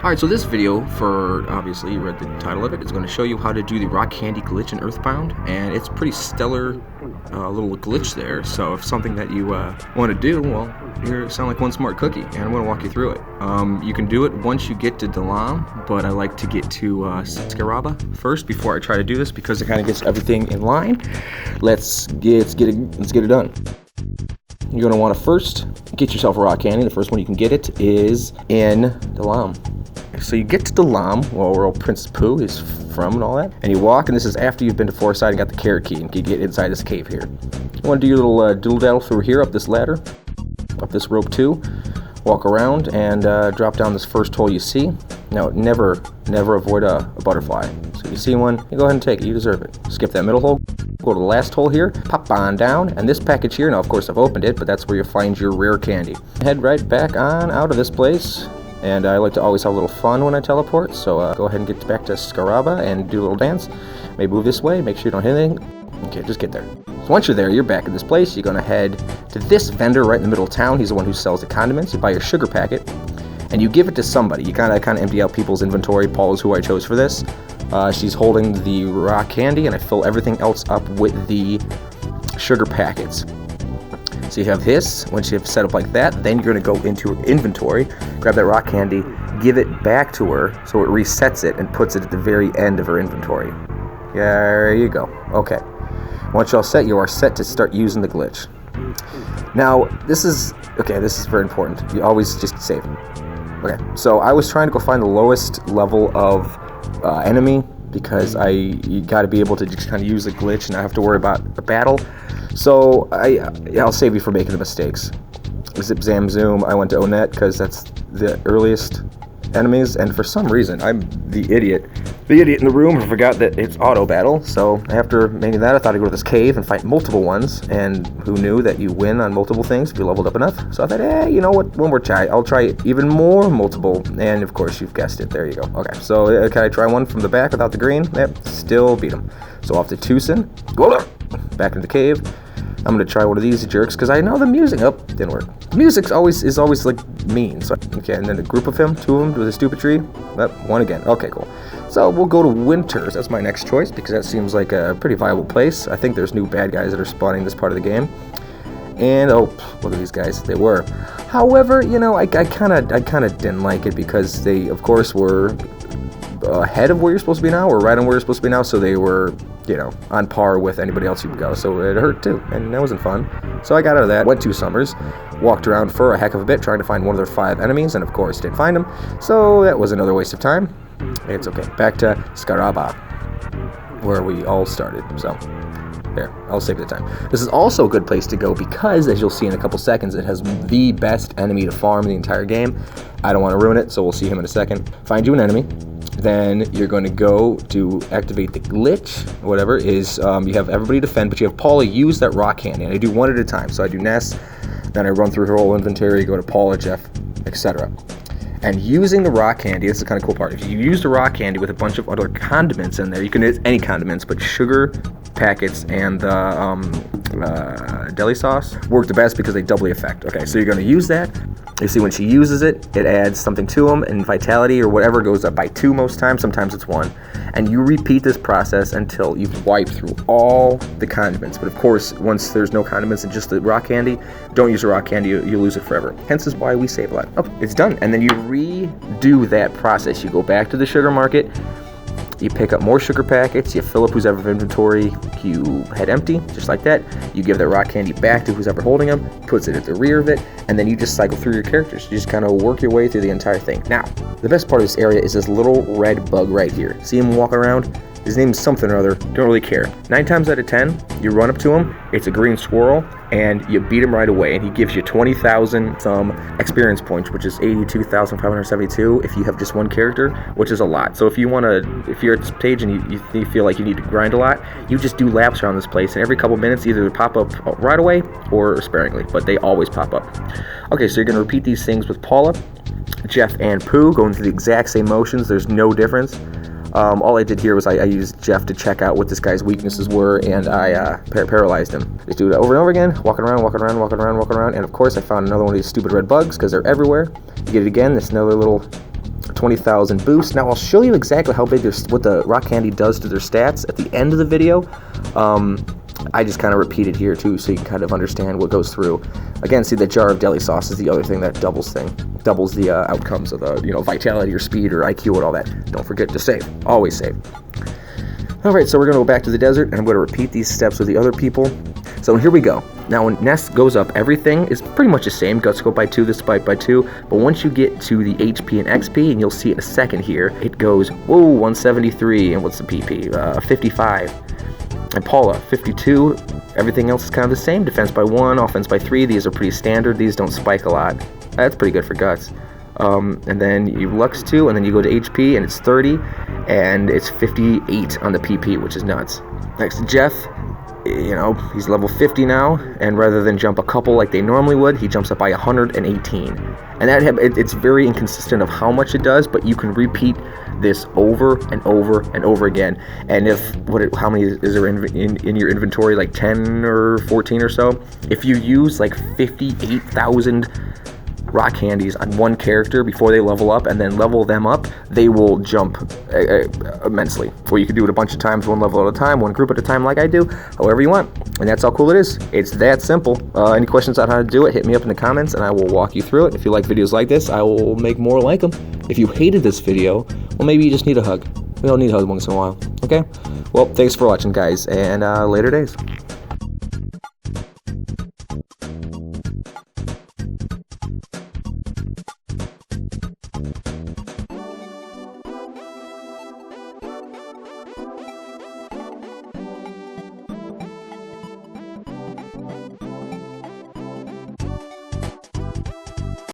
Alright, so this video, for obviously you read the title of it, is going to show you how to do the rock candy glitch in Earthbound, and it's pretty stellar little glitch there. So if something that you want to do, well, you sound like one smart cookie, and I'm going to walk you through it. You can do it once you get to TheLunatikGuy, but I like to get to Scaraba first before I try to do this because it kind of gets everything in line. Let's get it done. You're going to want to first get yourself a rock candy. The first one you can get it is in TheLunatikGuy. So you get to TheLunatikGuy, where old Princess Pooh is from and all that, and you walk, and this is after you've been to Foresight and got the carrot key and you get inside this cave here. You want to do your little doodle-daddle through here, up this ladder, up this rope too, walk around and drop down this first hole you see. Now never avoid a butterfly. So if you see one, you go ahead and take it, you deserve it. Skip that middle hole, go to the last hole here, pop on down, and this package here, now of course I've opened it, but that's where you find your rare candy. Head right back on out of this place. And I like to always have a little fun when I teleport, so go ahead and get back to Scaraba and do a little dance. Maybe move this way, make sure you don't hit anything. Okay, just get there. So once you're there, you're back in this place. You're going to head to this vendor right in the middle of town. He's the one who sells the condiments. You buy your sugar packet, and you give it to somebody. You kind of empty out people's inventory. Paul is who I chose for this. She's holding the rock candy, and I fill everything else up with the sugar packets. So you have this. Once you have set up like that, then you're going to go into her inventory, grab that rock candy, give it back to her so it resets it and puts it at the very end of her inventory. There you go. Okay. Once you're all set, you are set to start using the glitch. Now, this is very important. You always just save. Okay, so I was trying to go find the lowest level of enemy because you got to be able to just kind of use the glitch and not have to worry about a battle. So I'll save you from making the mistakes. Zip, zam, zoom. I went to Onet because that's the earliest enemies, and for some reason I'm the idiot in the room who forgot that it's auto battle. So after making that, I thought I'd go to this cave and fight multiple ones, and who knew that you win on multiple things if you leveled up enough. So I thought, you know what, one more try. I'll try even more multiple, and of course you've guessed it. There you go. Okay, so can I try one from the back without the green? Yep, still beat him. So off to Tucson, back into the cave. I'm gonna try one of these jerks because I know the music. Oh, didn't work. The music is always like mean. So okay, and then a group of him, two of them with a stupid tree. One again. Okay, cool. So we'll go to Winters. That's my next choice because that seems like a pretty viable place. I think there's new bad guys that are spawning this part of the game. And oh, look at these guys. They were. However, I kind of didn't like it because they, of course, were ahead of where you're supposed to be now, or right on where you're supposed to be now. So they were, on par with anybody else you could go. So it hurt too, and that wasn't fun. So I got out of that, went 2 summers, walked around for a heck of a bit trying to find one of their 5 enemies, and of course didn't find them. So that was another waste of time. It's okay. Back to Scaraba, where we all started. So there, I'll save you the time. This is also a good place to go because, as you'll see in a couple seconds, it has the best enemy to farm in the entire game. I don't want to ruin it, so we'll see him in a second. Find you an enemy. Then you're going to go to activate the glitch. Whatever is, you have everybody defend, but you have Paula use that rock candy. And I do one at a time. So I do Ness, then I run through her whole inventory, go to Paula, Jeff, etc. And using the rock candy, this is the kind of cool part. If you use the rock candy with a bunch of other condiments in there, you can use any condiments, but sugar packets and the deli sauce work the best because they doubly affect. Okay, so you're going to use that. You see when she uses it, it adds something to them, and vitality or whatever goes up by 2 most times. Sometimes it's 1. And you repeat this process until you've wiped through all the condiments. But of course, once there's no condiments and just the rock candy, don't use the rock candy, you lose it forever. Hence is why we save a lot. Okay, it's done. And then you redo that process. You go back to the sugar market, you pick up more sugar packets, you fill up who's ever inventory, you head empty, just like that. You give that rock candy back to who's ever holding them, puts it at the rear of it, and then you just cycle through your characters. You just kind of work your way through the entire thing. Now, the best part of this area is this little red bug right here. See him walking around? His name's something or other, don't really care. 9 times out of 10, you run up to him, it's a green squirrel, and you beat him right away, and he gives you 20,000 some experience points, which is 82,572 if you have just one character, which is a lot. So if you're at this page and you feel like you need to grind a lot, you just do laps around this place, and every couple minutes either they pop up right away or sparingly, but they always pop up. Okay, so you're going to repeat these things with Paula, Jeff, and Pooh, going through the exact same motions. There's no difference. All I did here was I used Jeff to check out what this guy's weaknesses were, and I paralyzed him. Just do it over and over again, walking around, and of course I found another one of these stupid red bugs because they're everywhere. You get it again, this another little 20,000 boost. Now I'll show you exactly how big what the rock candy does to their stats at the end of the video. I just kind of repeat it here too, so you can kind of understand what goes through. Again, see, the jar of deli sauce is the other thing that doubles the outcomes of the, you know, vitality or speed or IQ and all that. Don't forget to save. Always save. Alright, so we're going to go back to the desert, and I'm going to repeat these steps with the other people. So here we go. Now when Nest goes up, everything is pretty much the same. Guts go by 2, the spike by 2. But once you get to the HP and XP, and you'll see it in a second here, it goes, whoa, 173, and what's the PP? 55. And Paula, 52. Everything else is kind of the same. Defense by 1, offense by 3. These are pretty standard. These don't spike a lot. That's pretty good for Guts. And then you Lux 2, and then you go to HP, and it's 30, and it's 58 on the PP, which is nuts. Next to Jeff, you know, he's level 50 now, and rather than jump a couple like they normally would, he jumps up by 118. And it's very inconsistent of how much it does, but you can repeat this over and over and over again. And how many is there in your inventory, like 10 or 14 or so? If you use like 58,000 rock candies on one character before they level up, and then level them up, they will jump immensely. Or you can do it a bunch of times, one level at a time, one group at a time, like I do, however you want. And that's how cool it is. It's that simple. Any questions on how to do it, hit me up in the comments and I will walk you through it. If you like videos like this, I will make more like them. If you hated this video, well, maybe you just need a hug. We all need hugs once in a while. Okay? Well, thanks for watching, guys, and later days.